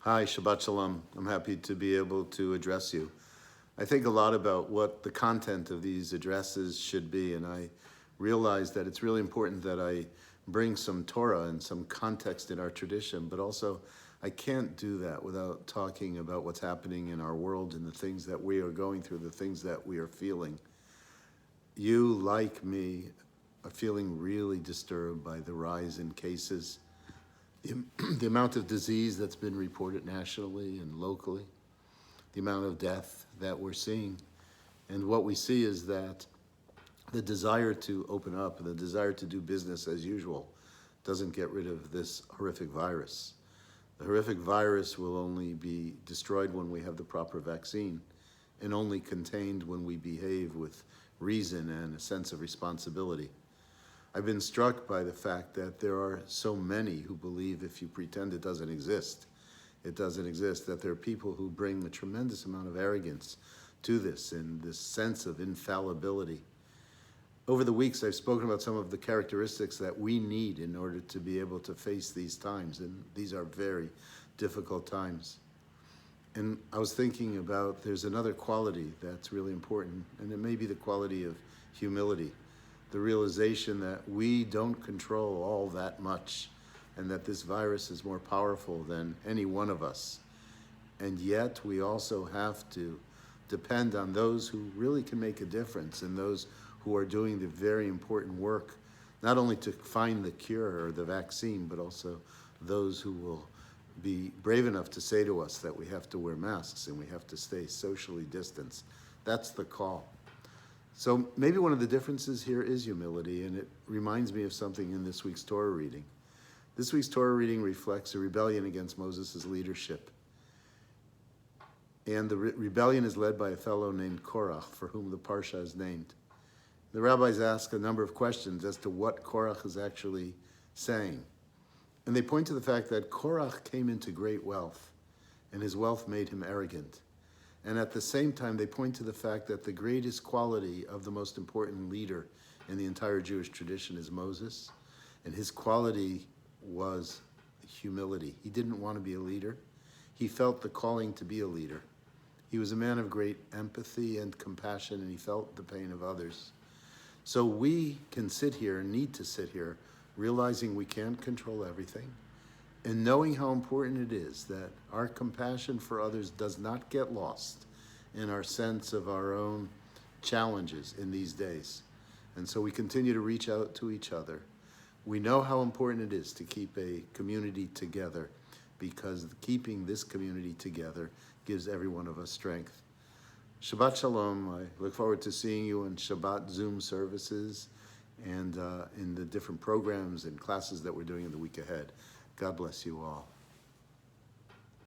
Hi, Shabbat Shalom. I'm happy to be able to address you. I think a lot about what the content of these addresses should be, and I realize that it's really important that I bring some Torah and some context in our tradition, but also I can't do that without talking about what's happening in our world and the things that we are going through, the things that we are feeling. You, like me, are feeling really disturbed by the rise in cases, the amount of disease that's been reported nationally and locally, the amount of death that we're seeing. And what we see is that the desire to open up and the desire to do business as usual doesn't get rid of this horrific virus. The horrific virus will only be destroyed when we have the proper vaccine, and only contained when we behave with reason and a sense of responsibility. I've been struck by the fact that there are so many who believe if you pretend it doesn't exist, it doesn't exist, that there are people who bring a tremendous amount of arrogance to this and this sense of infallibility. Over the weeks, I've spoken about some of the characteristics that we need in order to be able to face these times, and these are very difficult times. And I was thinking about there's another quality that's really important, and it may be the quality of humility. The realization that we don't control all that much and that this virus is more powerful than any one of us. And yet we also have to depend on those who really can make a difference and those who are doing the very important work, not only to find the cure or the vaccine, but also those who will be brave enough to say to us that we have to wear masks and we have to stay socially distanced. That's the call. So maybe one of the differences here is humility, and it reminds me of something in this week's Torah reading. This week's Torah reading reflects a rebellion against Moses' leadership. And the rebellion is led by a fellow named Korach, for whom the Parsha is named. The rabbis ask a number of questions as to what Korach is actually saying. And they point to the fact that Korach came into great wealth, and his wealth made him arrogant. And at the same time, they point to the fact that the greatest quality of the most important leader in the entire Jewish tradition is Moses. And his quality was humility. He didn't want to be a leader. He felt the calling to be a leader. He was a man of great empathy and compassion, and he felt the pain of others. So we can sit here and need to sit here realizing we can't control everything, and knowing how important it is that our compassion for others does not get lost in our sense of our own challenges in these days. And so we continue to reach out to each other. We know how important it is to keep a community together, because keeping this community together gives every one of us strength. Shabbat Shalom. I look forward to seeing you in Shabbat Zoom services and in the different programs and classes that we're doing in the week ahead. God bless you all.